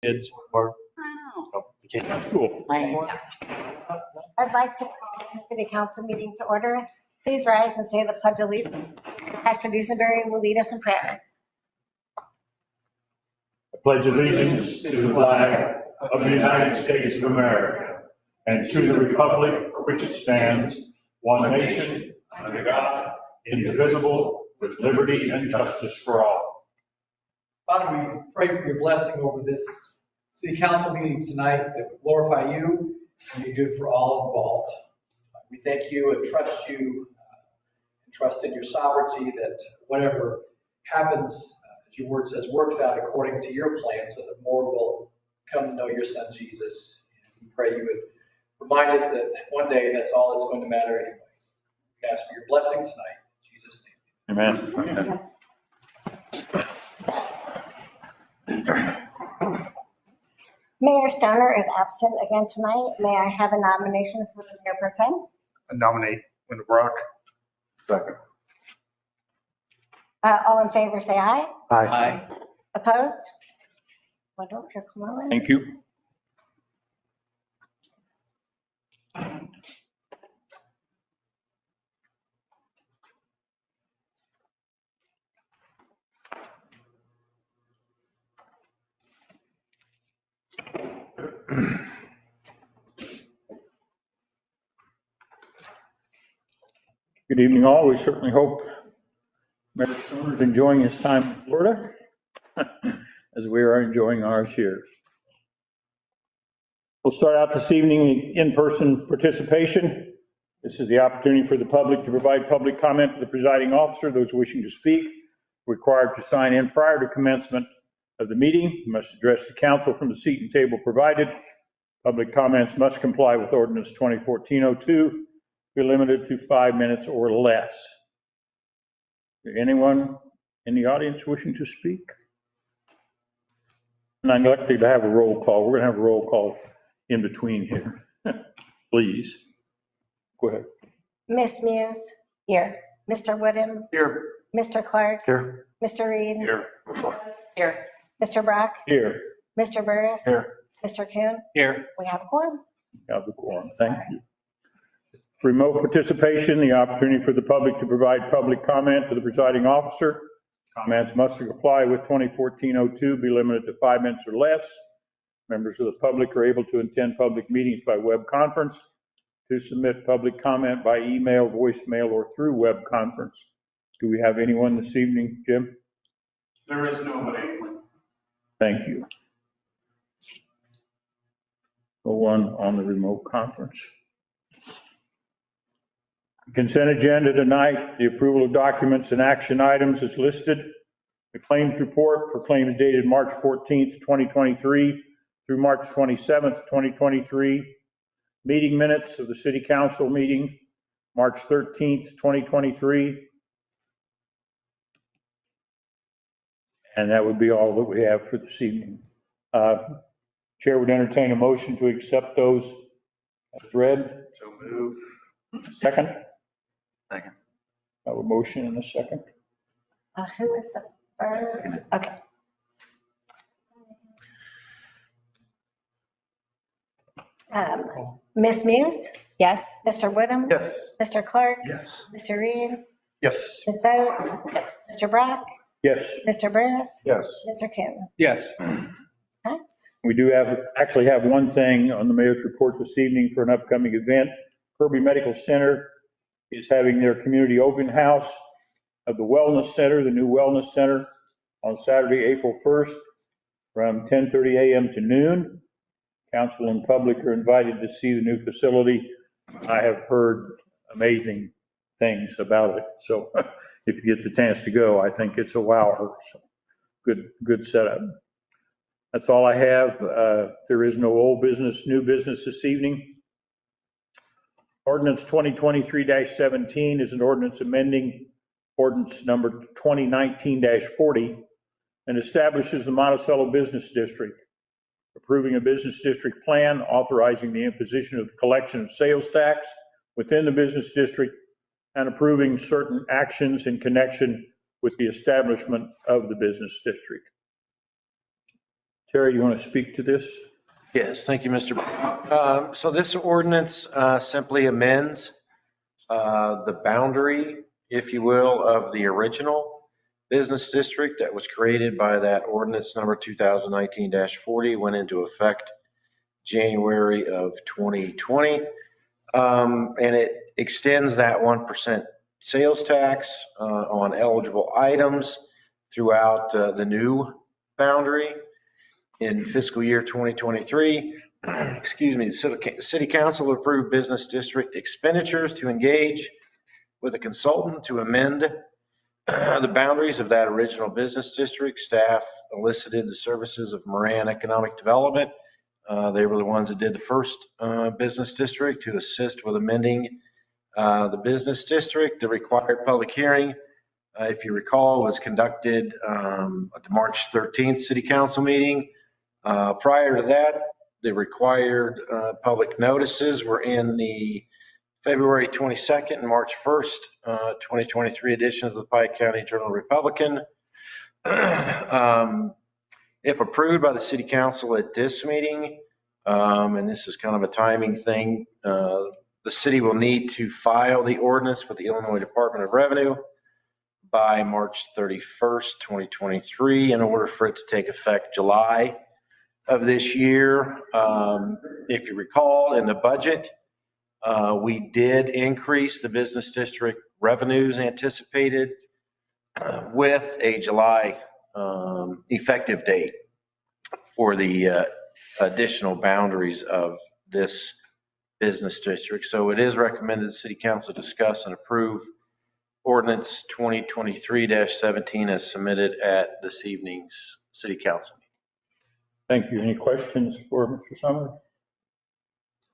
kids or the kids in school. I'd like to call the city council meeting to order. Please rise and say the pledge of allegiance. Pastor Dusenberry will lead us in prayer. I pledge allegiance to the flag of the United States of America and to the republic for which it stands, one nation, under God, indivisible, with liberty and justice for all. Father, we pray for your blessing over this city council meeting tonight that would glorify you and be good for all involved. We thank you and trust you, and trust in your sovereignty that whatever happens, as your word says, works out according to your plan so that more will come to know your son, Jesus. And we pray you would remind us that one day that's all that's going to matter anyway. We ask for your blessing tonight. In Jesus' name. Amen. Mayor Stoner is absent again tonight. May I have a nomination for the mayor pro tem? I nominate Linda Brock. Second. All in favor, say aye. Aye. Opposed? Wendell, if you'll come over. Thank you. Good evening, all. We certainly hope Mayor Stoner is enjoying his time in Florida as we are enjoying ours here. We'll start out this evening in-person participation. This is the opportunity for the public to provide public comment to the presiding officer. Those wishing to speak are required to sign in prior to commencement of the meeting. You must address the council from the seat and table provided. Public comments must comply with Ordinance 2014-02. Be limited to 5 minutes or less. Is there anyone in the audience wishing to speak? And I'm elected to have a roll call. We're going to have a roll call in between here. Please. Go ahead. Miss Muse? Here. Mr. Woodham? Here. Mr. Clark? Here. Mr. Reed? Here. Here. Mr. Brock? Here. Mr. Burris? Here. Mr. Kuhn? Here. We have a quorum. Have the quorum. Thank you. Remote participation, the opportunity for the public to provide public comment to the presiding officer. Comments must comply with 2014-02, be limited to 5 minutes or less. Members of the public are able to attend public meetings by web conference. To submit public comment by email, voicemail, or through web conference. Do we have anyone this evening, Jim? There is nobody. Thank you. No one on the remote conference. Consent agenda tonight, the approval of documents and action items is listed. The claims report for claims dated March 14th, 2023 through March 27th, 2023. Meeting minutes of the city council meeting, March 13th, 2023. And that would be all that we have for this evening. Chair would entertain a motion to accept those as read. So move. Second? Second. Have a motion and a second. Who is the first? Okay. Miss Muse? Yes. Mr. Woodham? Yes. Mr. Clark? Yes. Mr. Reed? Yes. Ms. Boat? Yes. Mr. Brock? Yes. Mr. Burris? Yes. Mr. Kuhn? Yes. Pass. We do actually have one thing on the mayor's report this evening for an upcoming event. Kirby Medical Center is having their community open house of the Wellness Center, the new Wellness Center, on Saturday, April 1st from 10:30 a.m. to noon. Council and public are invited to see the new facility. I have heard amazing things about it. So if you get the chance to go, I think it's a wower. So good setup. That's all I have. There is no old business, new business this evening. Ordinance 2023-17 is an ordinance amending ordinance number 2019-40 and establishes the Monticello Business District, approving a business district plan, authorizing the imposition of the collection of sales tax within the business district, and approving certain actions in connection with the establishment of the business district. Terry, you want to speak to this? Yes, thank you, Mr. Brown. So this ordinance simply amends the boundary, if you will, of the original business district that was created by that ordinance number 2019-40, went into effect January of 2020. And it extends that 1% sales tax on eligible items throughout the new boundary. In fiscal year 2023, excuse me, the city council approved business district expenditures to engage with a consultant to amend the boundaries of that original business district. Staff elicited the services of Moran Economic Development. They were the ones that did the first business district to assist with amending the business district. The required public hearing, if you recall, was conducted at the March 13th city council meeting. Prior to that, the required public notices were in the February 22nd and March 1st, 2023 editions of the Pike County Journal-Republican. If approved by the city council at this meeting, and this is kind of a timing thing, the city will need to file the ordinance with the Illinois Department of Revenue by March 31st, 2023, in order for it to take effect July of this year. If you recall, in the budget, we did increase the business district revenues anticipated with a July effective date for the additional boundaries of this business district. So it is recommended the city council discuss and approve ordinance 2023-17 as submitted at this evening's city council. Thank you. Any questions for Mr. Summers?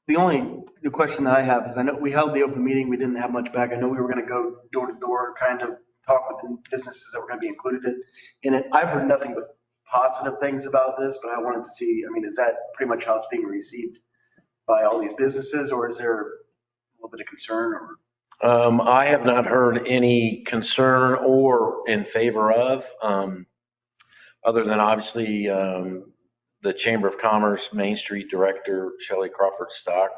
The question that I have is, I know we held the open meeting, we didn't have much back. I know we were going to go door to door, kind of talk with the businesses that were going to be included in it. I've heard nothing but positive things about this, but I wanted to see, I mean, is that pretty much how it's being received by all these businesses, or is there a little bit of concern or? I have not heard any concern or in favor of, other than obviously the Chamber of Commerce Main Street Director, Shelley Crawford Stock,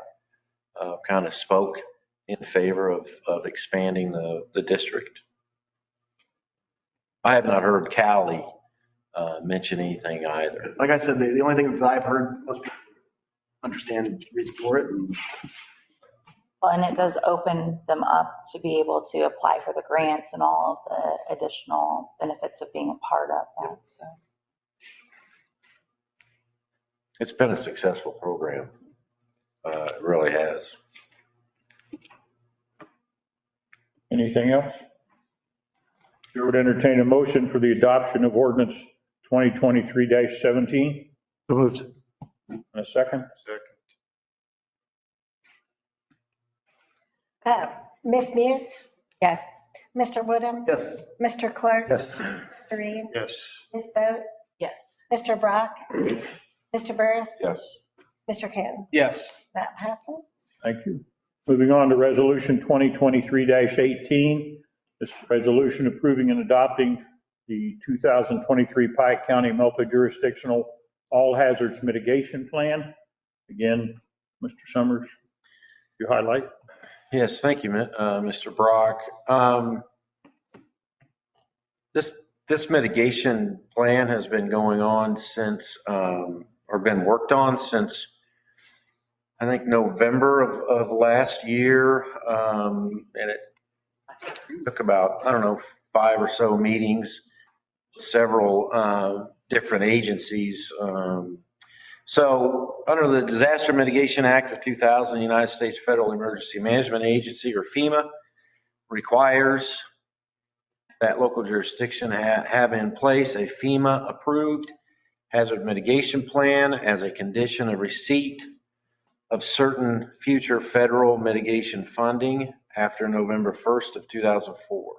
kind of spoke in favor of expanding the district. I have not heard Cali mention anything either. Like I said, the only thing that I've heard, most people understand the reason for it. And Well, and it does open them up to be able to apply for the grants and all of the additional benefits of being a part of that, so. It's been a successful program. It really has. Anything else? Chair would entertain a motion for the adoption of ordinance 2023-17. So moved. And a second? Ms. Muse, Yes. Mr. Woodham, Yes. Mr. Clark. Yes. Mr. Reed, Yes. Ms. Boat, Yes. Mr. Brock, Mr. Burris, Yes. Mr. Cannon. Yes. That passes. Thank you. Moving on to resolution 2023-18. This resolution approving and adopting the 2023 Pike County Multi-Jurisdictional All Hazards Mitigation Plan. Again, Mr. Summers, you highlight. Yes, thank you, Mr. Brock. This mitigation plan has been going on since, or been worked on since, I think, November of last year. And it took about, I don't know, 5 or so meetings, several different agencies. So under the Disaster Mitigation Act of 2000, the United States Federal Emergency Management Agency, or FEMA, requires that local jurisdiction have in place a FEMA-approved hazard mitigation plan as a condition of receipt of certain future federal mitigation funding after November 1st of 2004.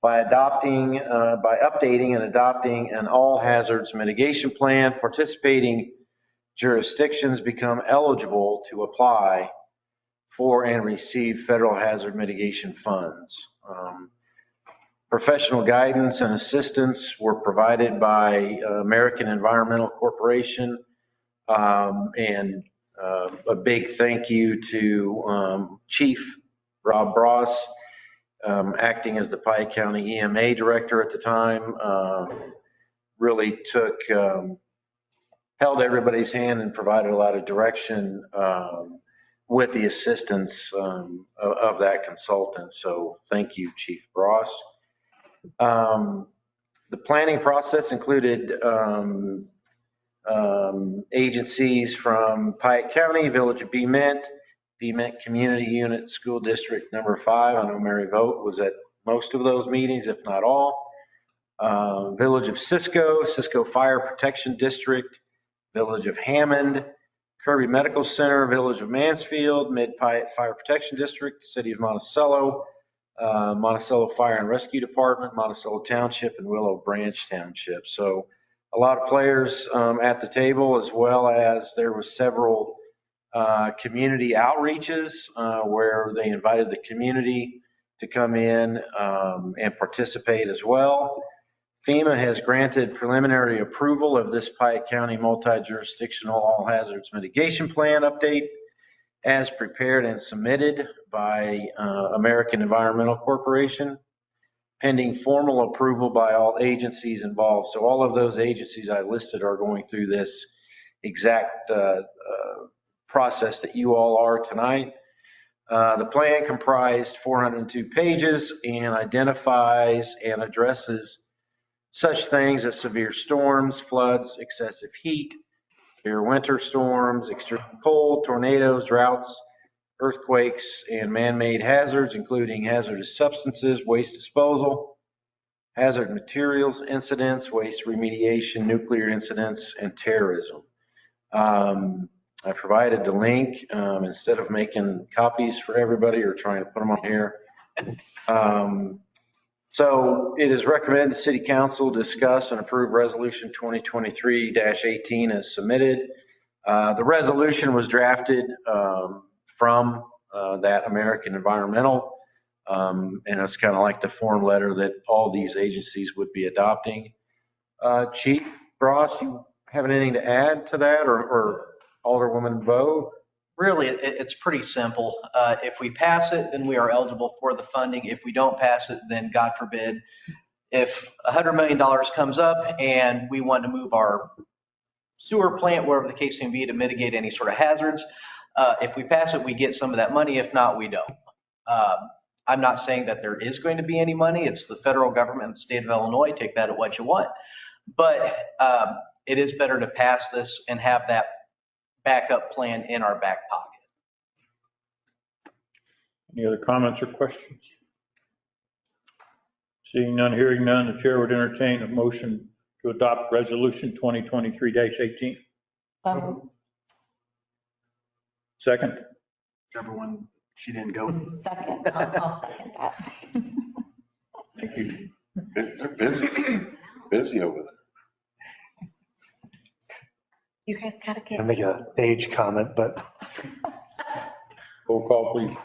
By updating and adopting an all hazards mitigation plan, participating jurisdictions become eligible to apply for and receive federal hazard mitigation funds. Professional guidance and assistance were provided by American Environmental Corporation. And a big thank you to Chief Rob Bross, acting as the Pike County EMA Director at the time. Really held everybody's hand and provided a lot of direction with the assistance of that consultant. So thank you, Chief Bross. The planning process included agencies from Pike County, Village of Bement Community Unit, School District number 5. I know Mary Vogt was at most of those meetings, if not all. Village of Cisco Fire Protection District, Village of Hammond, Kirby Medical Center, Village of Mansfield, Mid-Pike Fire Protection District, City of Monticello, Monticello Fire and Rescue Department, Monticello Township, and Willow Branch Township. So a lot of players at the table, as well as there was several community outreaches where they invited the community to come in and participate as well. FEMA has granted preliminary approval of this Pike County multi-jurisdictional all hazards mitigation plan update as prepared and submitted by American Environmental Corporation, pending formal approval by all agencies involved. So all of those agencies I listed are going through this exact process that you all are tonight. The plan comprised 402 pages and identifies and addresses such things as severe storms, floods, excessive heat, severe winter storms, extreme cold, tornadoes, droughts, earthquakes, and man-made hazards, including hazardous substances, waste disposal, hazard materials incidents, waste remediation, nuclear incidents, and terrorism. I provided the link instead of making copies for everybody or trying to put them on here. So it is recommended the City Council discuss and approve Resolution 2023-18 as submitted. The resolution was drafted from that American Environmental, and it's kind of like the form letter that all these agencies would be adopting. Chief Bross, you have anything to add to that, or Alderwoman Vogt? Really, it's pretty simple. If we pass it, then we are eligible for the funding. If we don't pass it, then God forbid, if $100 million comes up and we want to move our sewer plant, wherever the case may be, to mitigate any sort of hazards, if we pass it, we get some of that money. If not, we don't. I'm not saying that there is going to be any money. It's the federal government and the state of Illinois. Take that at what you want. But it is better to pass this and have that backup plan in our back pocket. Any other comments or questions? Seeing none, hearing none, the chair would entertain a motion to adopt Resolution 2023-18. So Second. Whichever one she didn't go. second, I'll second that. Thank you. They're busy over there. You guys gotta I get, make an age comment, but Roll call, please.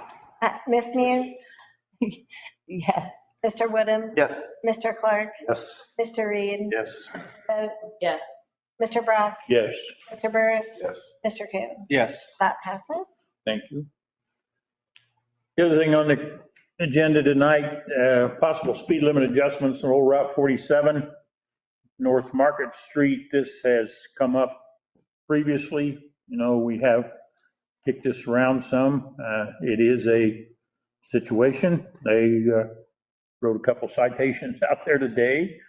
Ms. Muse, Yes. Mr. Woodham, yes. Mr. Clark, Yes. Mr. Reed, Yes. so Yes. Mr. Brock, Yes, Mr. Burris, Yes. Mr. Coon. Yes. That passes. thank you. The other thing on the agenda tonight, possible speed limit adjustments on Old Route 47, North Market Street. This has come up previously. You know, we have kicked this around some. It is a situation. They wrote a couple citations out there today.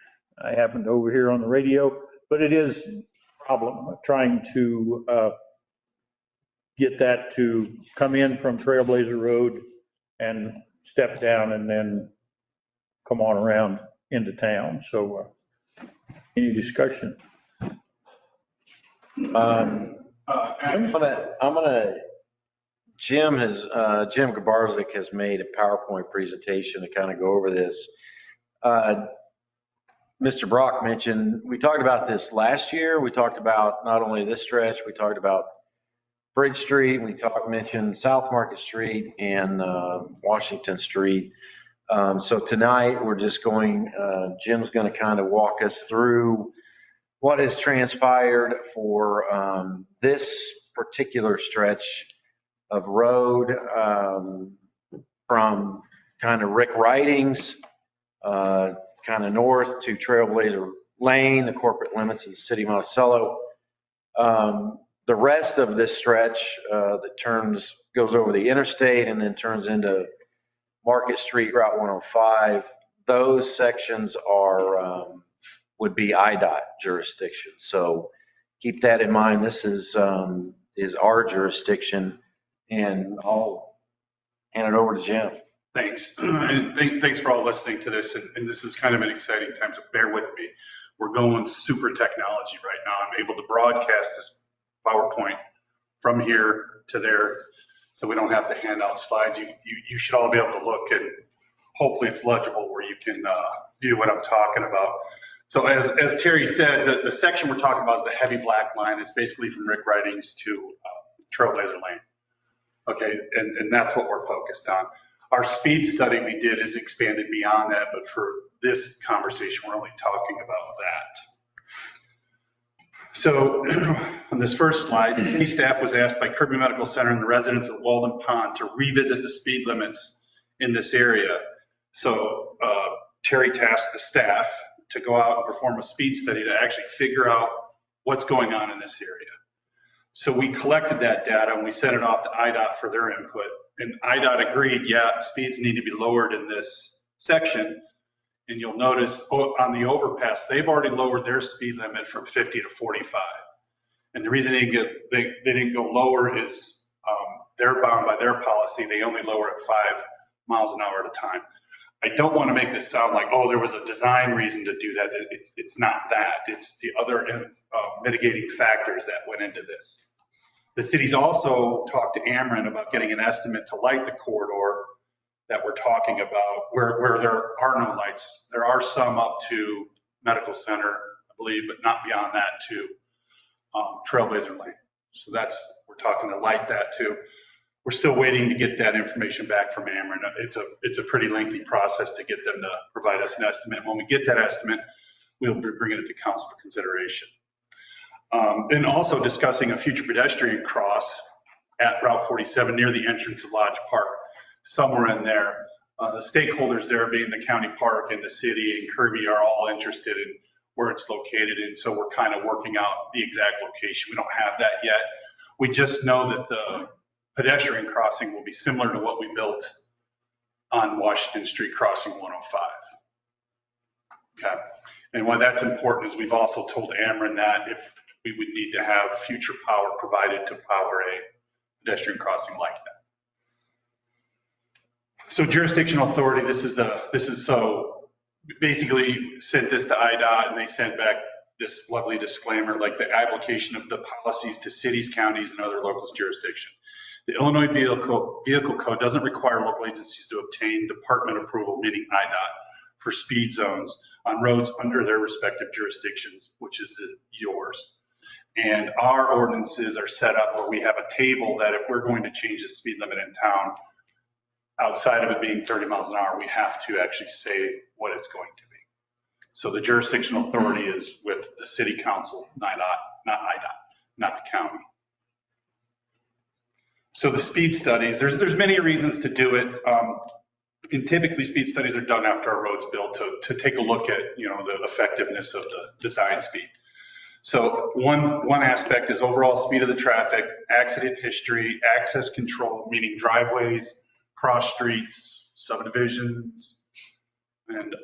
I happened to overhear on the radio, but it is a problem of trying to get that to come in from Trailblazer Road and step down and then come on around into town. So any discussion? I'm gonna, Jim Gabarzik has made a PowerPoint presentation to kind of go over this. Mr. Brock mentioned, we talked about this last year. We talked about not only this stretch, we talked about Bridge Street, mentioned South Market Street and Washington Street. So tonight, we're just going, Jim's going to kind of walk us through what has transpired for this particular stretch of road from kind of Rick Ridings, kind of north to Trailblazer Lane, the corporate limits of the city of Monticello. The rest of this stretch that goes over the interstate and then turns into Market Street, Route 105, those sections would be IDOT jurisdiction. So keep that in mind. This is our jurisdiction, and I'll hand it over to Jim. Thanks. And thanks for all listening to this. And this is kind of an exciting time, so bear with me. We're going super technology right now. I'm able to broadcast this PowerPoint from here to there, so we don't have to hand out slides. You should all be able to look, and hopefully it's legible where you can view what I'm talking about. So as Terry said, the section we're talking about is the heavy black line. It's basically from Rick Ridings to Trailblazer Lane. Okay, and that's what we're focused on. Our speed study we did is expanded beyond that, but for this conversation, we're only talking about that. So on this first slide, city staff was asked by Kirby Medical Center and the residents of Walden Pond to revisit the speed limits in this area. So Terry tasked the staff to go out and perform a speed study to actually figure out what's going on in this area. So we collected that data and we sent it off to IDOT for their input. And IDOT agreed, yeah, speeds need to be lowered in this section. And you'll notice on the overpass, they've already lowered their speed limit from 50 to 45. And the reason they didn't go lower is they're bound by their policy. They only lower at 5 miles an hour at a time. I don't want to make this sound like, oh, there was a design reason to do that. It's not that. It's the other mitigating factors that went into this. The city's also talked to Ameren about getting an estimate to light the corridor that we're talking about where there are no lights. There are some up to Medical Center, I believe, but not beyond that to Trailblazer Lane. So we're talking to light that too. We're still waiting to get that information back from Ameren. It's a pretty lengthy process to get them to provide us an estimate. When we get that estimate, we'll be bringing it to council for consideration. And also discussing a future pedestrian cross at Route 47 near the entrance of Lodge Park, somewhere in there. The stakeholders there being the county park and the city and Kirby are all interested in where it's located. And so we're kind of working out the exact location. We don't have that yet. We just know that the pedestrian crossing will be similar to what we built on Washington Street crossing 105. Okay. And why that's important is we've also told Ameren that if we would need to have future power provided to power a pedestrian crossing like that. So jurisdictional authority, so basically sent this to IDOT and they sent back this lovely disclaimer, like the application of the policies to cities, counties, and other local jurisdiction. The Illinois Vehicle Code doesn't require local agencies to obtain department approval, meaning IDOT, for speed zones on roads under their respective jurisdictions, which is yours. And our ordinances are set up where we have a table that if we're going to change the speed limit in town, outside of it being 30 miles an hour, we have to actually say what it's going to be. So the jurisdictional authority is with the city council, not IDOT, not the county. So the speed studies, there's many reasons to do it. And typically speed studies are done after a road's built to take a look at, the effectiveness of the design speed. So one aspect is overall speed of the traffic, accident history, access control, meaning driveways, cross streets, subdivisions, and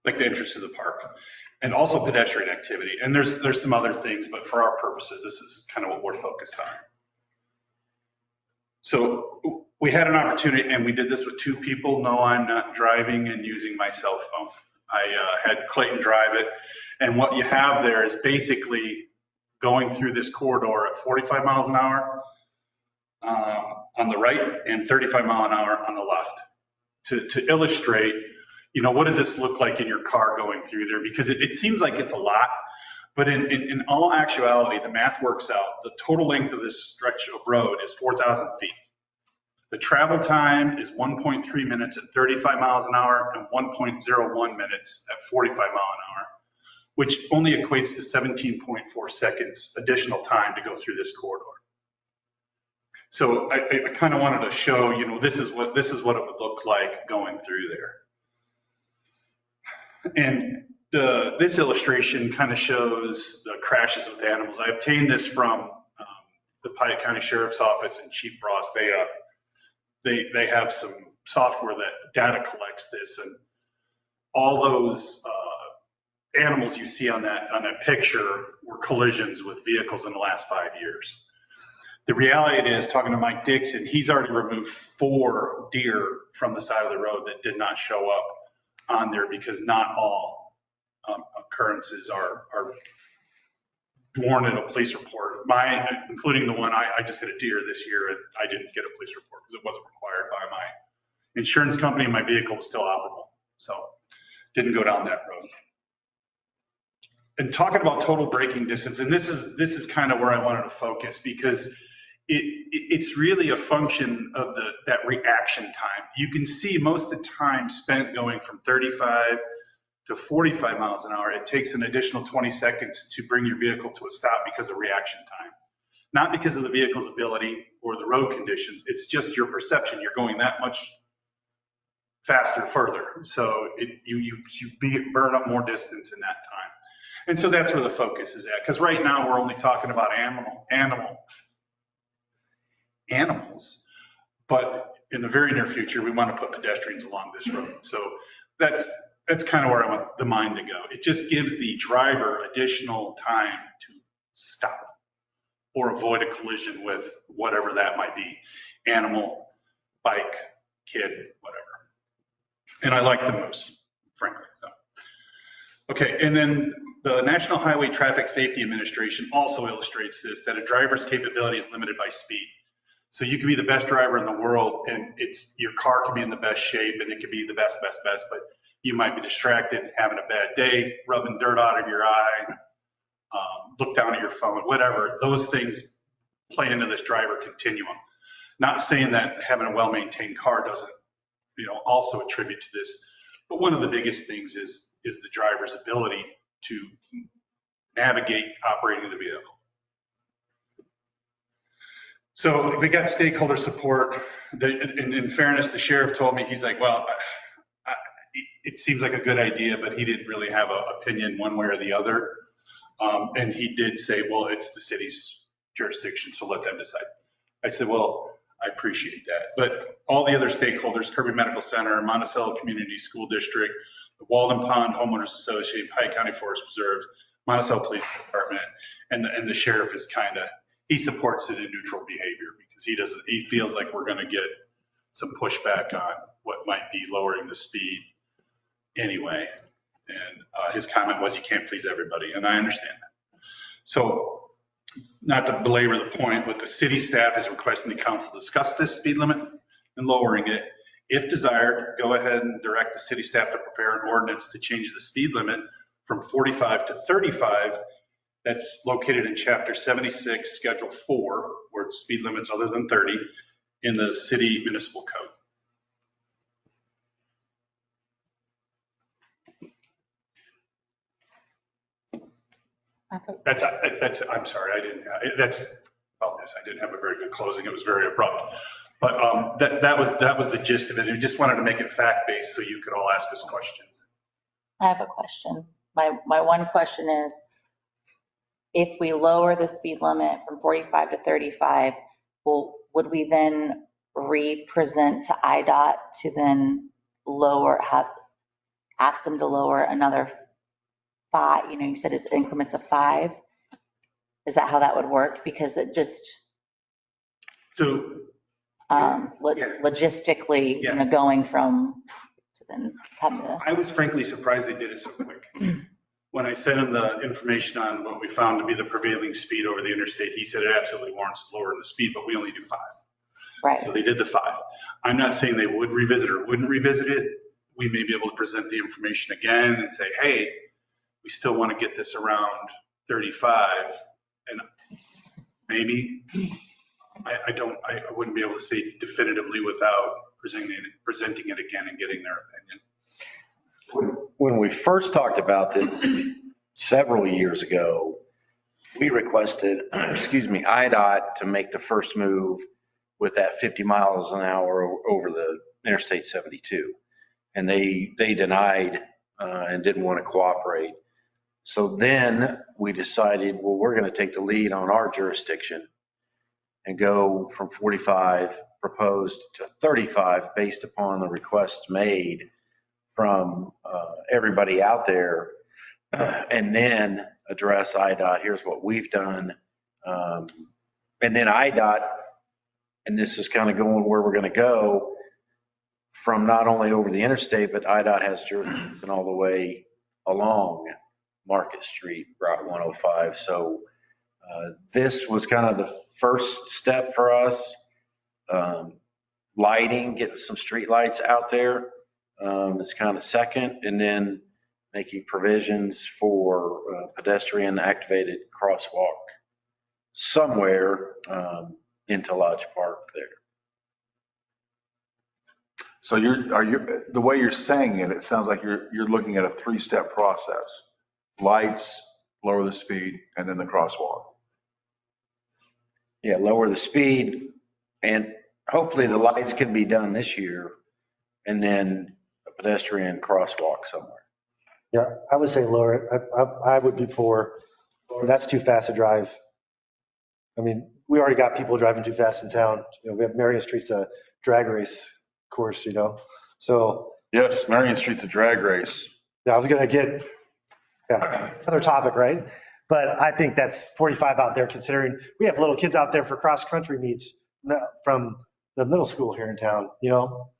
like the entrance to the park, and also pedestrian activity. And there's some other things, but for our purposes, this is kind of what we're focused on. So we had an opportunity, and we did this with 2 people. No, I'm not driving and using my cell phone. I had Clayton drive it. And what you have there is basically going through this corridor at 45 miles an hour on the right and 35 mile an hour on the left to illustrate, what does this look like in your car going through there? Because it seems like it's a lot, but in all actuality, the math works out. The total length of this stretch of road is 4,000 feet. The travel time is 1.3 minutes at 35 miles an hour and 1.01 minutes at 45 mile an hour, which only equates to 17.4 seconds additional time to go through this corridor. So I kind of wanted to show, this is what it would look like going through there. And this illustration kind of shows the crashes with animals. I obtained this from the Piatt County Sheriff's Office and Chief Ross. They have some software that data collects this, and all those animals you see on that picture were collisions with vehicles in the last 5 years. The reality is, talking to Mike Dixon, he's already removed 4 deer from the side of the road that did not show up on there because not all occurrences are warranted a police report. Mine, including the one I just hit a deer this year, and I didn't get a police report because it wasn't required by my insurance company, and my vehicle was still operable. So didn't go down that road. And talking about total braking distance, and this is kind of where I wanted to focus, because it's really a function of that reaction time. You can see most of the time spent going from 35 to 45 miles an hour, it takes an additional 20 seconds to bring your vehicle to a stop because of reaction time. Not because of the vehicle's ability or the road conditions, it's just your perception. You're going that much faster, further. So you burn up more distance in that time. And so that's where the focus is at. Because right now we're only talking about animals, but in the very near future, we want to put pedestrians along this road. So that's kind of where I want the mind to go. It just gives the driver additional time to stop or avoid a collision with whatever that might be, animal, bike, kid, whatever. And I like the most, frankly. So. Okay, and then the National Highway Traffic Safety Administration also illustrates this, that a driver's capability is limited by speed. So you can be the best driver in the world, and your car can be in the best shape, and it can be the best, but you might be distracted, having a bad day, rubbing dirt out of your eye, look down at your phone, whatever. Those things play into this driver continuum. Not saying that having a well-maintained car doesn't, also attribute to this, but one of the biggest things is the driver's ability to navigate operating the vehicle. So we got stakeholder support. In fairness, the sheriff told me, he's like, well, it seems like a good idea, but he didn't really have an opinion one way or the other. And he did say, well, it's the city's jurisdiction, so let them decide. I said, well, I appreciate that. But all the other stakeholders, Kirby Medical Center, Monticello Community School District, the Walden Pond Homeowners Association, Piatt County Forest Preserve, Monticello Police Department, and the sheriff is he supports it in neutral behavior, because he feels like we're going to get some pushback on what might be lowering the speed anyway. And his comment was, you can't please everybody, and I understand that. So not to belabor the point, but the city staff is requesting the council discuss this speed limit and lowering it. If desired, go ahead and direct the city staff to prepare an ordinance to change the speed limit from 45 to 35. That's located in Chapter 76, Schedule 4, where it's speed limits other than 30 in the city municipal code. I'm sorry, I didn't have a very good closing. It was very abrupt. But that was the gist of it. We just wanted to make it fact-based so you could all ask us questions. I have a question. My one question is, if we lower the speed limit from 45 to 35, would we then re-present to IDOT to then ask them to lower another 5? You said it's increments of 5. Is that how that would work? Because it just logistically, going from to then having to. I was frankly surprised they did it so quick. When I sent him the information on what we found to be the prevailing speed over the interstate, he said it absolutely warrants lowering the speed, but we only do 5. Right. So they did the 5. I'm not saying they would revisit or wouldn't revisit it. We may be able to present the information again and say, hey, we still want to get this around 35, and maybe. I wouldn't be able to say definitively without presenting it again and getting their opinion. When we first talked about this several years ago, we requested, IDOT to make the first move with that 50 miles an hour over the Interstate 72. And they denied and didn't want to cooperate. So then we decided, well, we're going to take the lead on our jurisdiction and go from 45 proposed to 35 based upon the requests made from everybody out there. And then address IDOT, here's what we've done. And then IDOT, and this is kind of going where we're going to go, from not only over the interstate, but IDOT has jurisdiction all the way along Market Street, Route 105. So this was kind of the first step for us. Lighting, getting some street lights out there is kind of second, and then making provisions for pedestrian activated crosswalk somewhere into Lodge Park there. So the way you're saying it, it sounds like you're looking at a 3-step process. Lights, lower the speed, and then the crosswalk. Yeah, lower the speed, and hopefully the lights can be done this year, and then a pedestrian crosswalk somewhere. Yeah, I would say lower it. I would be for, that's too fast to drive. I mean, we already got people driving too fast in town. You know, we have Marion Street's a drag race course, you know? So, Yes, Marion Street's a drag race. yeah, I was going to get, another topic, right? But I think that's 45 out there, considering we have little kids out there for cross-country meets from the middle school here in town, you know?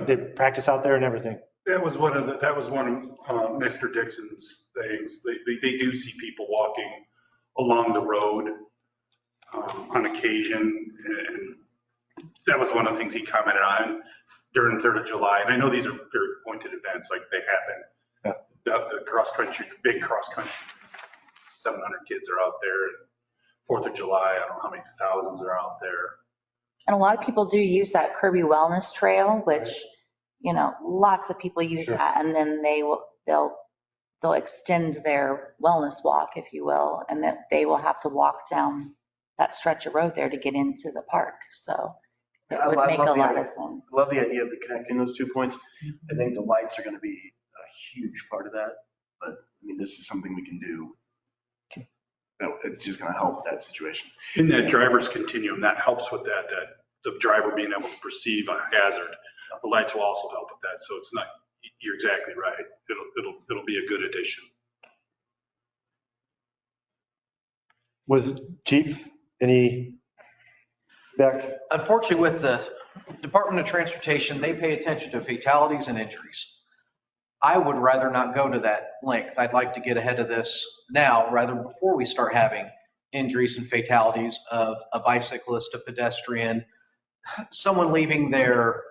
They practice out there and everything. That was one of Mr. Dixon's things. They do see people walking along the road on occasion. And that was one of the things he commented on during the 3rd of July. And I know these are very pointed events, like they happen. Yeah. The cross country, big cross country, 700 kids are out there. And 4th of July, I don't know how many thousands are out there. And a lot of people do use that Kirby Wellness Trail, which, you know, lots of people use that, and then they'll extend their wellness walk, if you will, and that they will have to walk down that stretch of road there to get into the park. So it would make a lot of sense. I love the idea of connecting those 2 points. I think the lights are going to be a huge part of that. But I mean, this is something we can do. It's just going to help that situation. In that driver's continuum, that helps with that the driver being able to perceive a hazard. The lights will also help with that. So it's not, you're exactly right. It'll be a good addition. Was Chief, any feedback? Unfortunately, with the Department of Transportation, they pay attention to fatalities and injuries. I would rather not go to that length. I'd like to get ahead of this now, rather before we start having injuries and fatalities of a bicyclist, a pedestrian, someone leaving their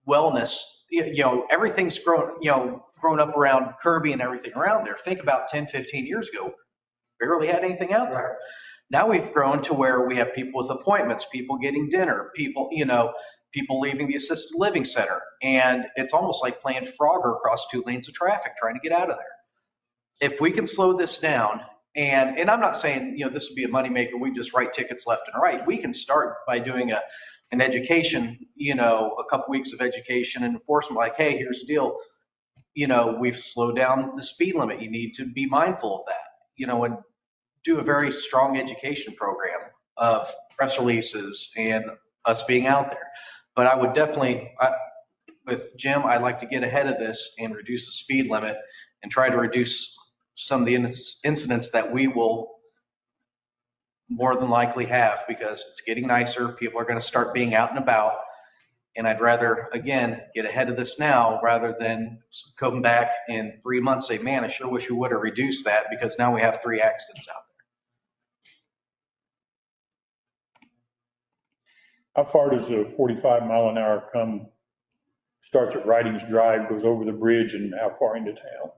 wellness. You know, everything's grown up around Kirby and everything around there. Think about 10, 15 years ago, barely had anything out there. Now we've grown to where we have people with appointments, people getting dinner, people leaving the assisted living center. And it's almost like playing Frogger across 2 lanes of traffic, trying to get out of there. If we can slow this down, and I'm not saying, you know, this would be a moneymaker, we just write tickets left and right. We can start by doing an education, you know, a couple weeks of education and enforcement, like, hey, here's the deal. You know, we've slowed down the speed limit. You need to be mindful of that, you know, and do a very strong education program of press releases and us being out there. But I would definitely, with Jim, I'd like to get ahead of this and reduce the speed limit and try to reduce some of the incidents that we will more than likely have, because it's getting nicer. People are going to start being out and about. And I'd rather, again, get ahead of this now rather than come back in 3 months, say, man, I sure wish we would have reduced that, because now we have 3 accidents out there. How far does a 45 mile an hour come, starts at Ridings Drive, goes over the bridge, and how far into town?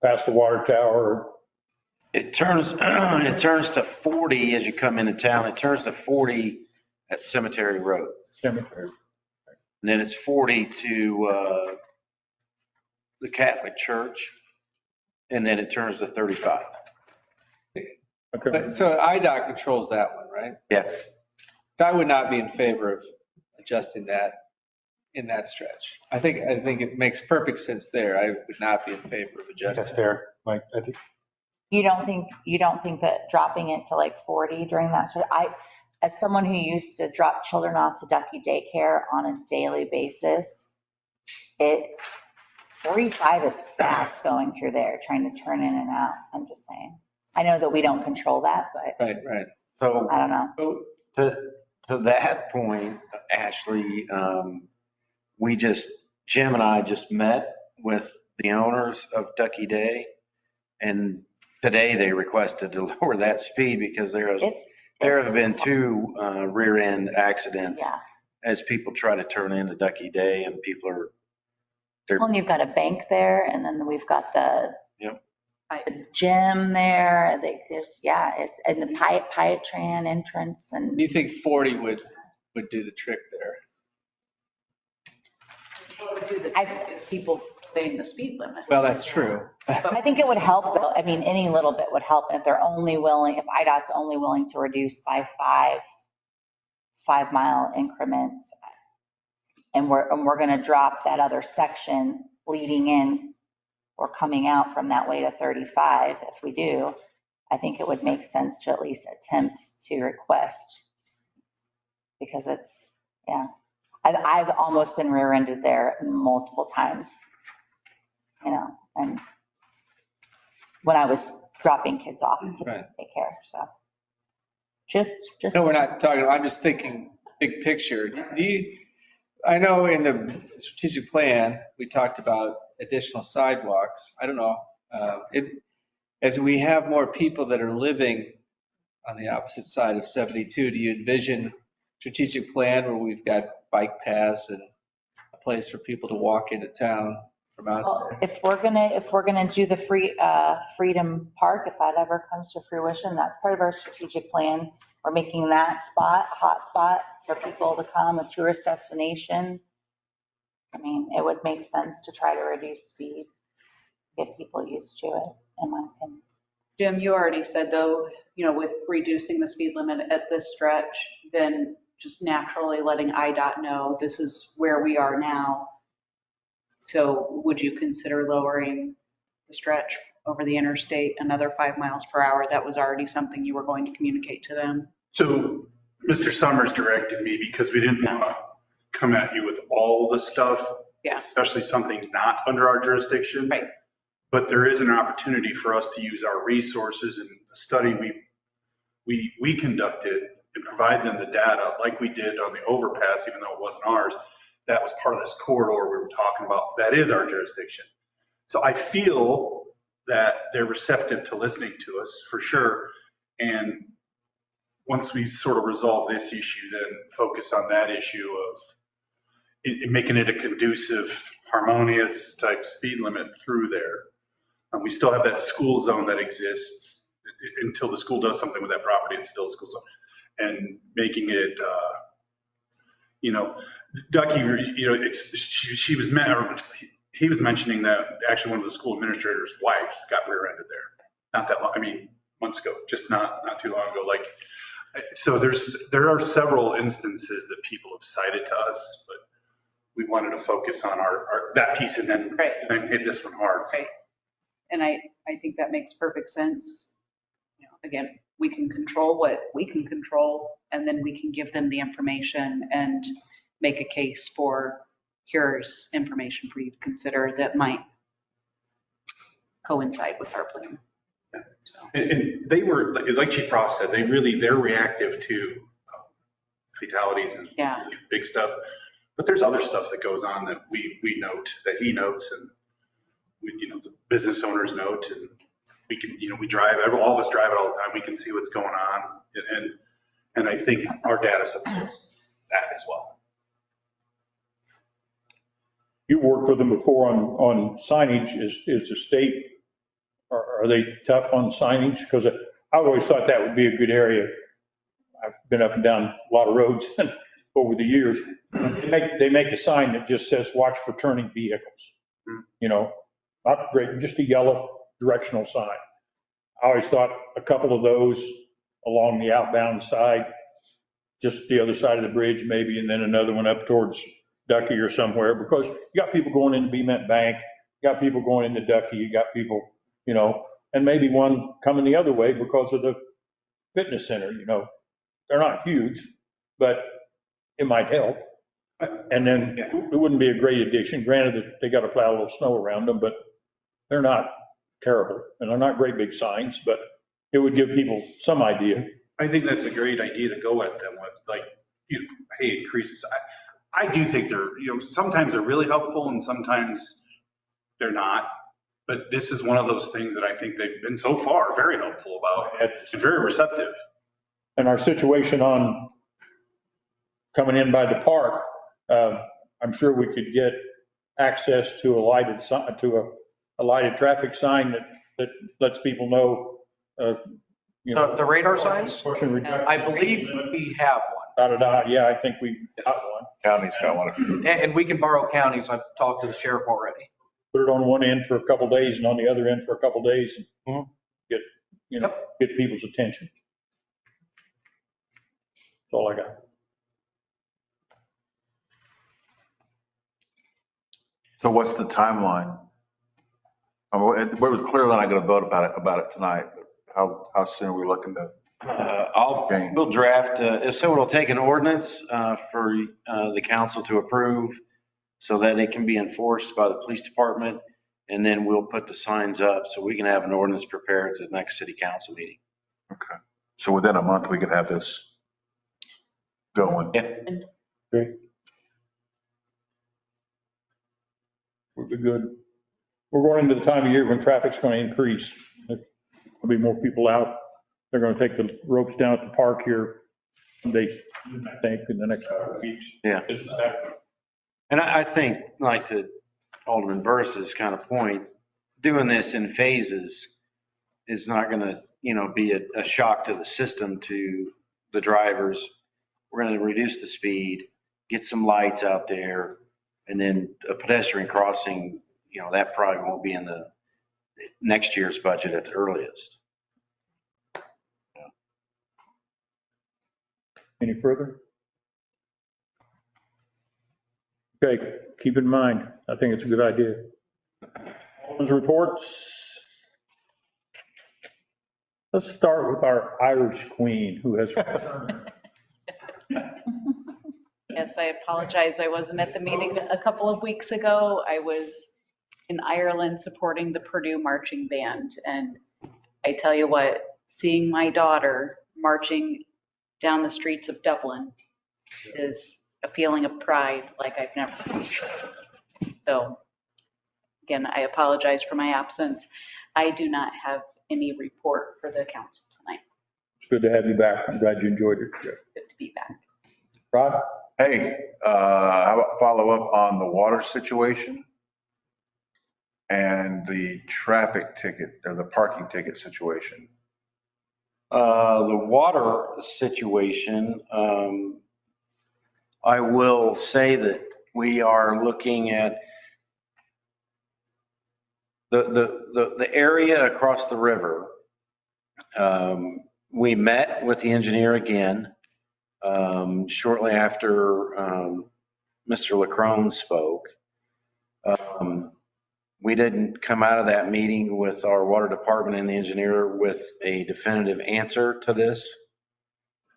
Past the water tower? It turns to 40 as you come into town. It turns to 40 at Cemetery Road. Cemetery. And then it's 40 to the Catholic Church. And then it turns to 35. Okay. But so IDOT controls that one, right? Yes. So I would not be in favor of adjusting that in that stretch. I think it makes perfect sense there. I would not be in favor of That's adjusting. fair, Mike. I think You don't think that dropping it to like 40 during that, as someone who used to drop children off to Ducky Daycare on a daily basis, 45 is fast going through there, trying to turn in and out. I'm just saying. I know that we don't control that, but Right. So I don't know. to that point, Ashley, Jim and I just met with the owners of Ducky Day. And today they requested to lower that speed because there have been 2 rear end accidents Yeah. as people try to turn into Ducky Day and people are. Well, and you've got a bank there and then we've got the Yep. the gym there. It's and the Piatran entrance and. Do you think 40 would do the trick there? It's people obeying the speed limit. Well, that's true. I think it would help though. I mean, any little bit would help if if IDOT's only willing to reduce by 5-mile increments. And we're going to drop that other section leading in or coming out from that way to 35. If we do, I think it would make sense to at least attempt to request because I've almost been rear-ended there multiple times, and when I was dropping kids off to take care. So just. No, we're not talking, I'm just thinking big picture. I know in the strategic plan, we talked about additional sidewalks. I don't know. As we have more people that are living on the opposite side of 72, do you envision strategic plan where we've got bike paths and a place for people to walk into town from out Well, there? if we're gonna do the Freedom Park, if that ever comes to fruition, that's part of our strategic plan. We're making that spot a hot spot for people to come, a tourist destination. I mean, it would make sense to try to reduce speed, get people used to it, in my opinion. Jim, you already said though, with reducing the speed limit at this stretch, then just naturally letting IDOT know this is where we are now. So would you consider lowering the stretch over the interstate another 5 miles per hour? That was already something you were going to communicate to them. So Mr. Summers directed me because we didn't want to come at you with all the stuff, Yeah. especially something not under our jurisdiction. Right. But there is an opportunity for us to use our resources and the study we conducted and provide them the data like we did on the overpass, even though it wasn't ours. That was part of this corridor we were talking about. That is our jurisdiction. So I feel that they're receptive to listening to us for sure. And once we sort of resolve this issue, then focus on that issue of making it a conducive, harmonious type speed limit through there. And we still have that school zone that exists until the school does something with that property. It's still a school zone. And making it, Ducky, he was mentioning that actually one of the school administrators' wives got rear-ended there. Not that long, months ago, just not too long ago. So there are several instances that people have cited to us, but we wanted to focus on that piece and then hit this one hard. Right. And I think that makes perfect sense. Again, we can control what we can control, and then we can give them the information and make a case for here's information for you to consider that might coincide with our plan. And they were, like Chief Ross said, they're reactive to fatalities and big stuff. But there's other stuff that goes on that we note, that he notes, and the business owners note, and we can, we drive, all of us drive it all the time. We can see what's going on. And I think our data supports that as well. You've worked with them before on signage. Is the state Are they tough on signage? Because I always thought that would be a good area. I've been up and down a lot of roads over the years. They make a sign that just says, watch for turning vehicles. You know, not great, just a yellow directional sign. I always thought a couple of those along the outbound side, just the other side of the bridge maybe, and then another one up towards Ducky or somewhere, because you got people going into Bemet Bank, you got people going into Ducky, you got people, you know, and maybe one coming the other way because of the fitness center, you know. They're not huge, but it might help. And then it wouldn't be a great addition. Granted, they got to plow a little snow around them, but they're not terrible. And they're not great big signs, but it would give people some idea. I think that's a great idea to go at them with, like, you know, hey, increases. I do think they're, you know, sometimes they're really helpful and sometimes they're not. But this is one of those things that I think they've been so far very helpful about and very receptive. And our situation on coming in by the park, I'm sure we could get access to a lighted sign, to a lighted traffic sign that lets people know, you know. The radar signs? Portion reduction. I believe we have one. Yeah, I think we got one. County's got one. And we can borrow counties. I've talked to the sheriff already. Put it on one end for a couple days and on the other end for a couple days and get, you know, get people's attention. That's all I got. So what's the timeline? We're clearly not going to vote about it tonight, but how soon are we looking to? We'll draft, so it'll take an ordinance for the council to approve so that it can be enforced by the police department. And then we'll put the signs up so we can have an ordinance prepared at the next city council meeting. Okay. So within a month, we could have this going. Yeah. Great. We'll be good. We're going into the time of year when traffic's going to increase. There'll be more people out. They're going to take the ropes down at the park here. They, I think, in the next couple of weeks. Yeah. This is happening. And I think, like to Alderman Burris's kind of point, doing this in phases is not going to, you know, be a shock to the system, to the drivers. We're going to reduce the speed, get some lights out there, and then a pedestrian crossing, you know, that probably won't be in the next year's budget at the earliest. Any further? Okay, keep in mind, I think it's a good idea. Alderman's reports. Let's start with our Irish queen who has returned. Yes, I apologize. I wasn't at the meeting a couple of weeks ago. I was in Ireland supporting the Purdue marching band. And I tell you what, seeing my daughter marching down the streets of Dublin is a feeling of pride like I've never felt. So again, I apologize for my absence. I do not have any report for the council tonight. It's good to have you back. I'm glad you enjoyed it. Good to be back. Rod? Hey, how about follow up on the water situation and the traffic ticket or the parking ticket situation? The water situation, I will say that we are looking at the area across the river. We met with the engineer again shortly after Mr. Lacrone spoke. We didn't come out of that meeting with our water department and the engineer with a definitive answer to this.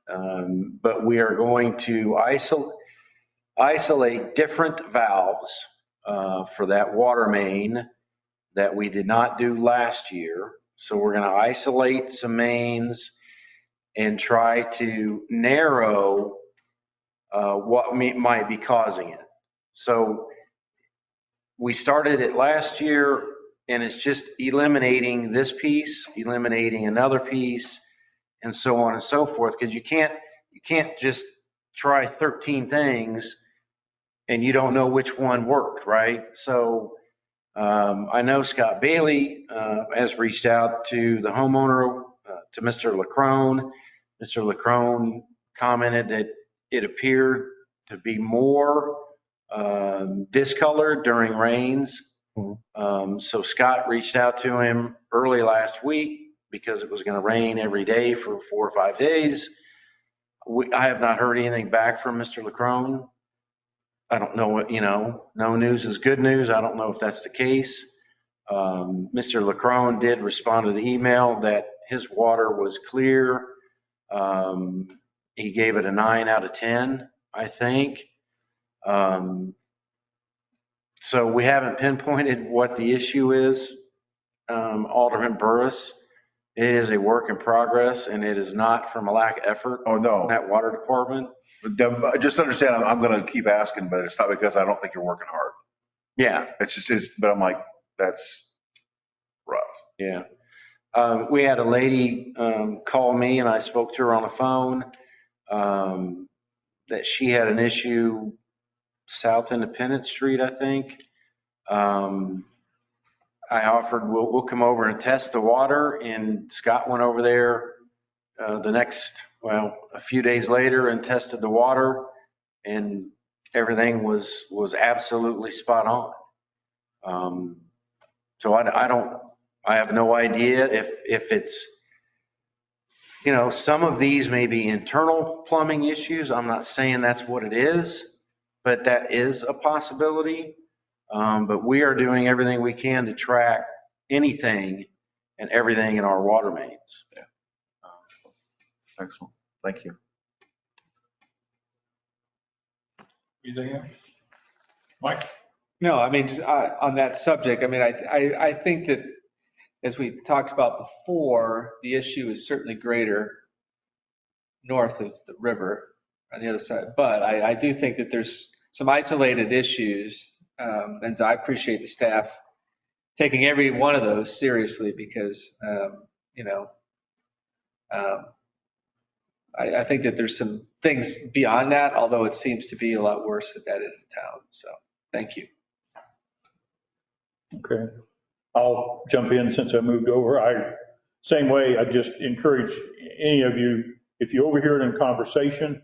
But we are going to isolate different valves for that water main that we did not do last year. So we're going to isolate some mains and try to narrow what might be causing it. So we started it last year and it's just eliminating this piece, eliminating another piece, and so on and so forth. Because you can't just try 13 things and you don't know which one worked, right? So I know Scott Bailey has reached out to the homeowner, to Mr. LaCrone. Mr. LaCrone commented that it appeared to be more discolored during rains. So Scott reached out to him early last week because it was going to rain every day for 4 or 5 days. I have not heard anything back from Mr. LaCrone. I don't know what, no news is good news. I don't know if that's the case. Mr. LaCrone did respond to the email that his water was clear. He gave it a 9 out of 10, I think. So we haven't pinpointed what the issue is, Alderman Burris. It is a work in progress, and it is not from a lack of effort Oh, in no. that water department. Just understand, I'm going to keep asking, but it's not because I don't think you're working hard. Yeah, But I'm like, that's rough. yeah. We had a lady call me, and I spoke to her on the phone, that she had an issue South Independence Street, I think. I offered, we'll come over and test the water, and Scott went over there a few days later and tested the water, and everything was absolutely spot on. So I have no idea if it's, some of these may be internal plumbing issues. I'm not saying that's what it is, but that is a possibility. But we are doing everything we can to track anything and everything in our water mains. Excellent. Thank you. Anything else? Mike? No, I mean, just on that subject, I mean, I think that as we talked about before, the issue is certainly greater north of the river on the other side. But I do think that there's some isolated issues. And I appreciate the staff taking every one of those seriously because, I think that there's some things beyond that, although it seems to be a lot worse at that end of town. So thank you. Okay. I'll jump in since I moved over. Same way, I just encourage any of you, if you overhear it in conversation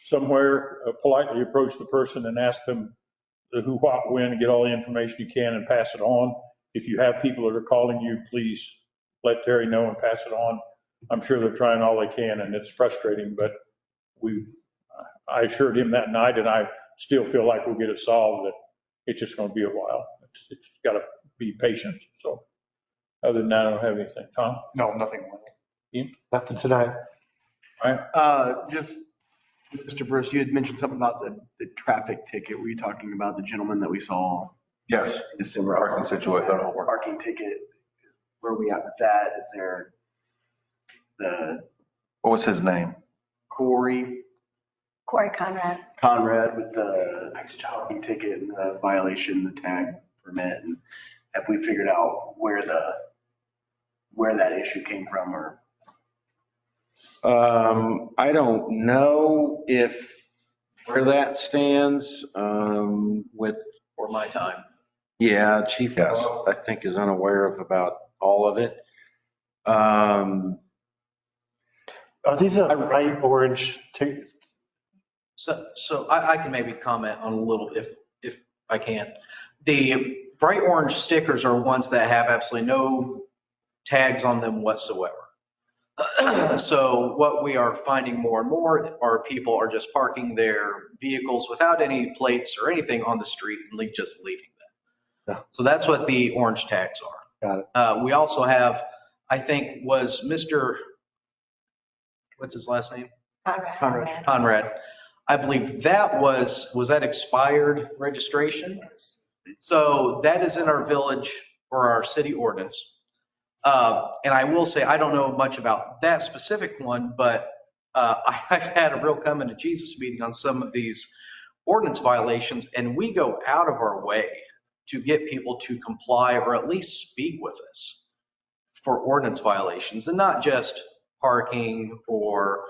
somewhere, politely approach the person and ask them the who, what, when, and get all the information you can and pass it on. If you have people that are calling you, please let Terry know and pass it on. I'm sure they're trying all they can, and it's frustrating, but I assured him that night, and I still feel like we'll get it solved, that it's just going to be a while. It's got to be patient. So other than that, I don't have anything. Tom? No, nothing. Ian? Nothing tonight. All right. Just, Mr. Bruce, you had mentioned something about the traffic ticket. Were you talking about the gentleman that we saw? Yes. December. Parking situation. Parking ticket. Where are we at with that? Is there What was his name? Corey Conrad. With the parking ticket and the violation, the tag permit? And have we figured out where that issue came from or? I don't know where that stands with. For my time. Yeah, Chief Yes. Ross, I think, is unaware of about all of it. Are these a bright orange tickets? So I can maybe comment on a little if I can. The bright orange stickers are ones that have absolutely no tags on them whatsoever. So what we are finding more and more are people are just parking their vehicles without any plates or anything on the street and just leaving them. Yeah. So that's what the orange tags are. Got it. We also have, I think, was Mr. What's his last name? Conrad. I believe that was that expired registration? So that is in our village or our city ordinance. And I will say, I don't know much about that specific one, but I've had a real coming to Jesus meeting on some of these ordinance violations, and we go out of our way to get people to comply or at least speak with us for ordinance violations, and not just parking or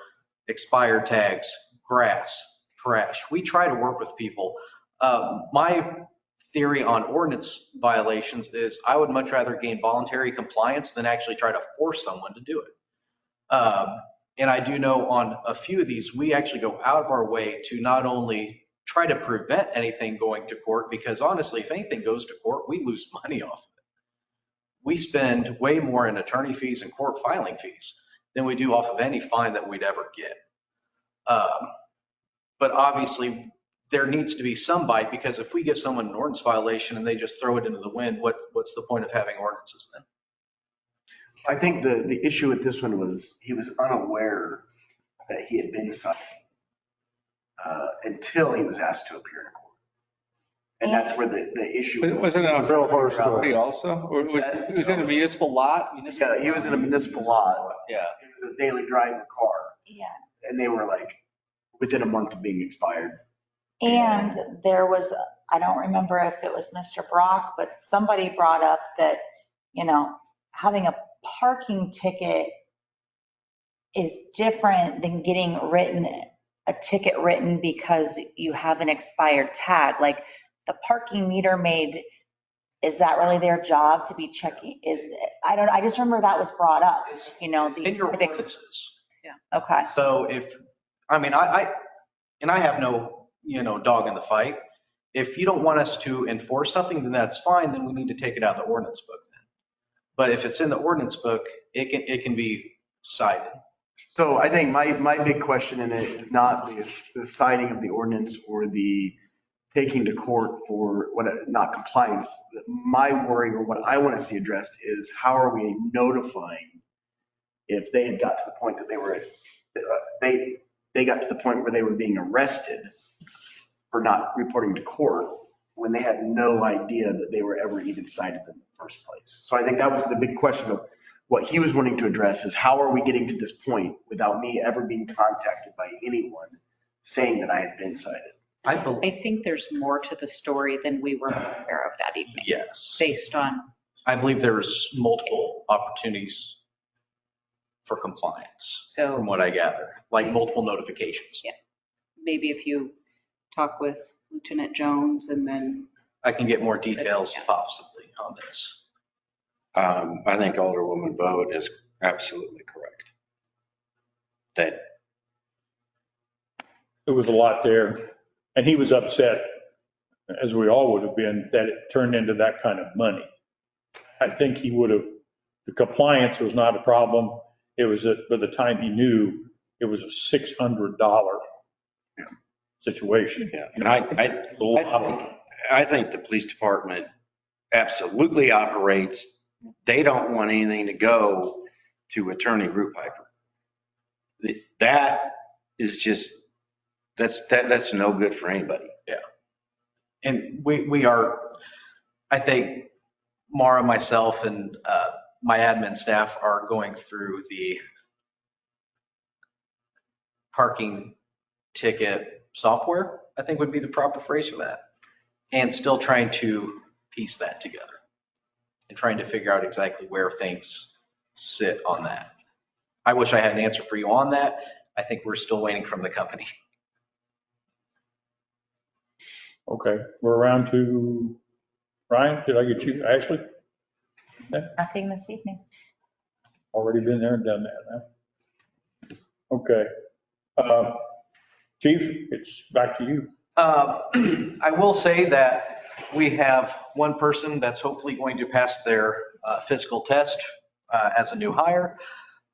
expired tags, grass, trash. We try to work with people. My theory on ordinance violations is I would much rather gain voluntary compliance than actually try to force someone to do it. And I do know on a few of these, we actually go out of our way to not only try to prevent anything going to court, because honestly, if anything goes to court, we lose money off of it. We spend way more in attorney fees and court filing fees than we do off of any fine that we'd ever get. But obviously, there needs to be some bite, because if we give someone an ordinance violation and they just throw it into the wind, what's the point of having ordinances then? I think the issue with this one was he was unaware that he had been cited until he was asked to appear in court. And that's where the issue But was. wasn't it on Real horse property also? Or it was in a municipal lot? Yeah, he was in a municipal lot. Yeah. It was a daily driver car. Yeah. And they were like within a month of being expired. And there was, I don't remember if it was Mr. Brock, but somebody brought up that, having a parking ticket is different than getting a ticket written because you have an expired tag. Like the parking meter maid, is that really their job to be checking? I just remember that was brought up, It's in your ordinances. Okay. So I have no, dog in the fight. If you don't want us to enforce something, then that's fine. Then we need to take it out of the ordinance book then. But if it's in the ordinance book, it can be cited. So I think my big question in it is not the citing of the ordinance or the taking to court for not compliance. My worry, or what I want to see addressed, is how are we notifying if they had got to the point that they got to the point where they were being arrested for not reporting to court when they had no idea that they were ever even cited in the first place. So I think that was the big question of what he was wanting to address, is how are we getting to this point without me ever being contacted by anyone saying that I had been cited? I think there's more to the story than we were aware of that evening. Yes. Based on, I believe there's multiple opportunities for compliance, so from what I gather, like multiple notifications. Yeah. Maybe if you talk with Lieutenant Jones and then. I can get more details possibly on this. I think Alderwoman Vogt is absolutely correct. That It was a lot there. And he was upset, as we all would have been, that it turned into that kind of money. I think he would have, the compliance was not a problem. It was that by the time he knew, it was a $600 situation. Yeah, and I think the police department absolutely operates. They don't want anything to go to Attorney Rupiper. That is just, that's no good for anybody. Yeah. And we are, I think Mara, myself, and my admin staff are going through the parking ticket software, I think would be the proper phrase for that, and still trying to piece that together and trying to figure out exactly where things sit on that. I wish I had an answer for you on that. I think we're still waiting from the company. Okay, we're around to Ryan. Did I get you? Ashley? Nothing this evening. Already been there and done that, huh? Okay. Chief, it's back to you. I will say that we have one person that's hopefully going to pass their physical test as a new hire.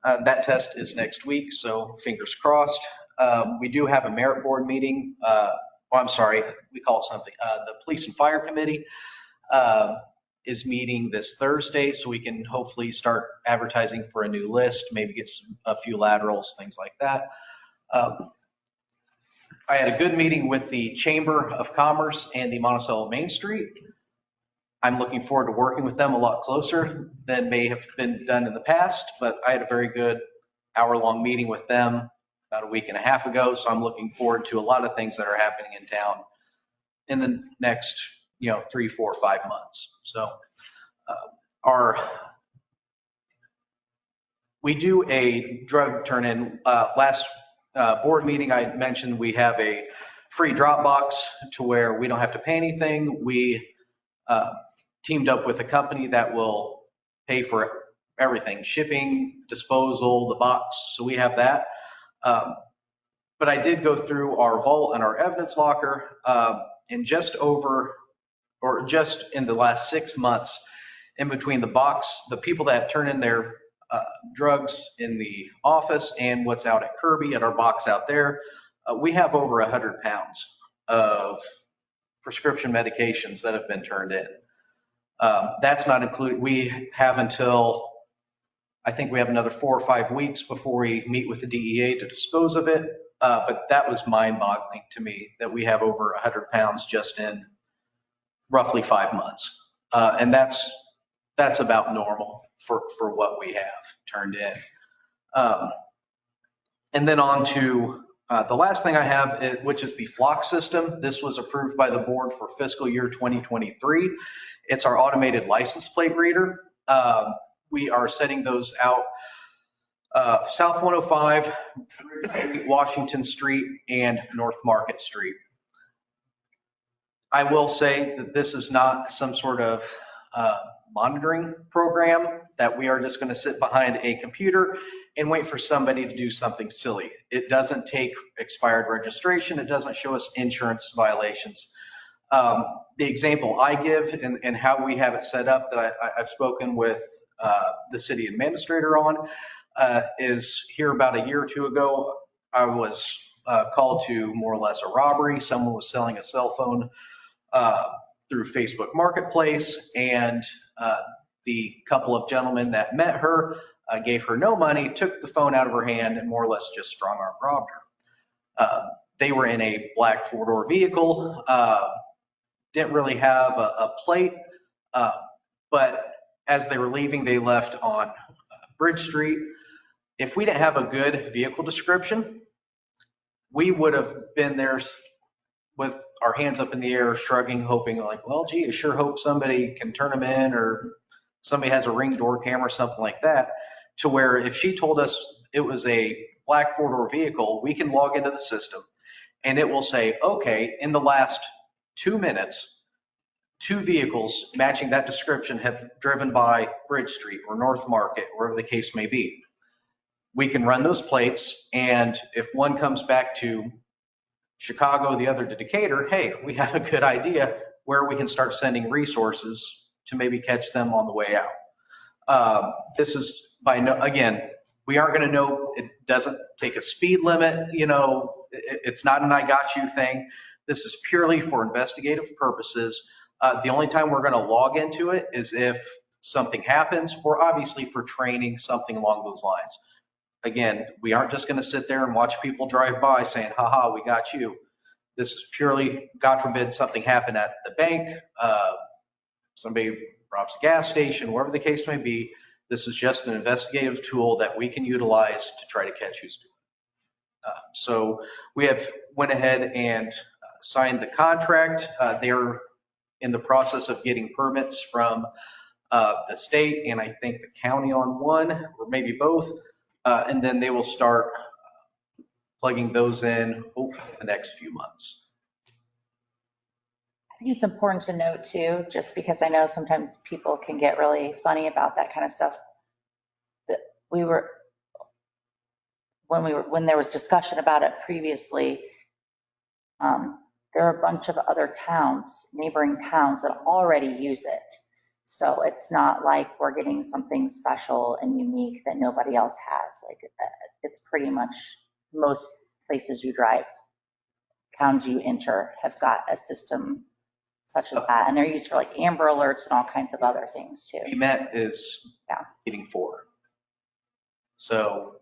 That test is next week, so fingers crossed. We do have a merit board meeting. I'm sorry, we call it something. The Police and Fire Committee is meeting this Thursday, so we can hopefully start advertising for a new list, maybe get a few laterals, things like that. I had a good meeting with the Chamber of Commerce and the Monticello Main Street. I'm looking forward to working with them a lot closer than may have been done in the past, but I had a very good hour-long meeting with them about a week and a half ago, so I'm looking forward to a lot of things that are happening in town in the next, 3, 4, 5 months. So we do a drug turn-in. Last board meeting, I mentioned we have a free drop box to where we don't have to pay anything. We teamed up with a company that will pay for everything, shipping, disposal, the box. So we have that. But I did go through our vault and our evidence locker, and just in the last 6 months, in between the box, the people that turn in their drugs in the office and what's out at Kirby at our box out there, we have over 100 pounds of prescription medications that have been turned in. That's not included. We have until, I think we have another 4 or 5 weeks before we meet with the DEA to dispose of it. But that was mind-boggling to me that we have over 100 pounds just in roughly 5 months. And that's about normal for what we have turned in. And then on to the last thing I have, which is the flock system. This was approved by the board for fiscal year 2023. It's our automated license plate reader. We are setting those out South 105, Washington Street, and North Market Street. I will say that this is not some sort of monitoring program that we are just going to sit behind a computer and wait for somebody to do something silly. It doesn't take expired registration. It doesn't show us insurance violations. The example I give and how we have it set up that I've spoken with the city administrator on is here about a year or two ago, I was called to more or less a robbery. Someone was selling a cell phone through Facebook Marketplace, and the couple of gentlemen that met her gave her no money, took the phone out of her hand, and more or less just strong-arm robbed her. They were in a black four-door vehicle, didn't really have a plate, but as they were leaving, they left on Bridge Street. If we didn't have a good vehicle description, we would have been there with our hands up in the air, shrugging, hoping like, well, gee, I sure hope somebody can turn them in, or somebody has a Ring door camera, something like that, to where if she told us it was a black four-door vehicle, we can log into the system and it will say, okay, in the last 2 minutes, 2 vehicles matching that description have driven by Bridge Street or North Market, wherever the case may be. We can run those plates, and if one comes back to Chicago, the other to Decatur, hey, we have a good idea where we can start sending resources to maybe catch them on the way out. This is again, we aren't going to know. It doesn't take a speed limit. It's not an I got you thing. This is purely for investigative purposes. The only time we're going to log into it is if something happens, or obviously for training, something along those lines. Again, we aren't just going to sit there and watch people drive by saying, haha, we got you. This is purely, God forbid, something happened at the bank, somebody robs a gas station, wherever the case may be. This is just an investigative tool that we can utilize to try to catch who's doing it. So we have went ahead and signed the contract. They're in the process of getting permits from the state and I think the county on one, or maybe both. And then they will start plugging those in over the next few months. I think it's important to note too, just because I know sometimes people can get really funny about that kind of stuff, that when there was discussion about it previously, there are a bunch of other towns, neighboring towns that already use it. So it's not like we're getting something special and unique that nobody else has. Like it's pretty much most places you drive, towns you enter have got a system such as that. And they're used for like Amber Alerts and all kinds of other things too. BMET is getting 4. So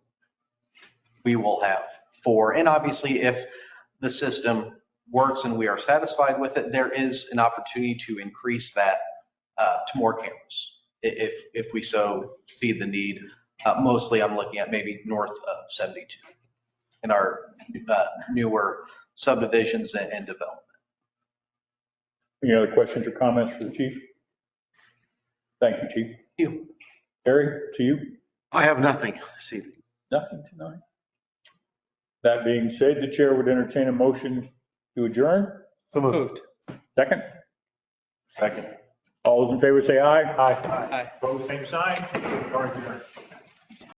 we will have 4. And obviously if the system works and we are satisfied with it, there is an opportunity to increase that to more cameras if we so see the need. Mostly I'm looking at maybe north of 72 in our newer subdivisions and development. Any other questions or comments for the chief? Thank you, chief. Thank you. Harry, to you? I have nothing this evening. Nothing tonight. That being said, the chair would entertain a motion to adjourn. So moved. Second? Second. All those in favor say aye. Aye. Aye. Opposed, same sign. We are adjourned.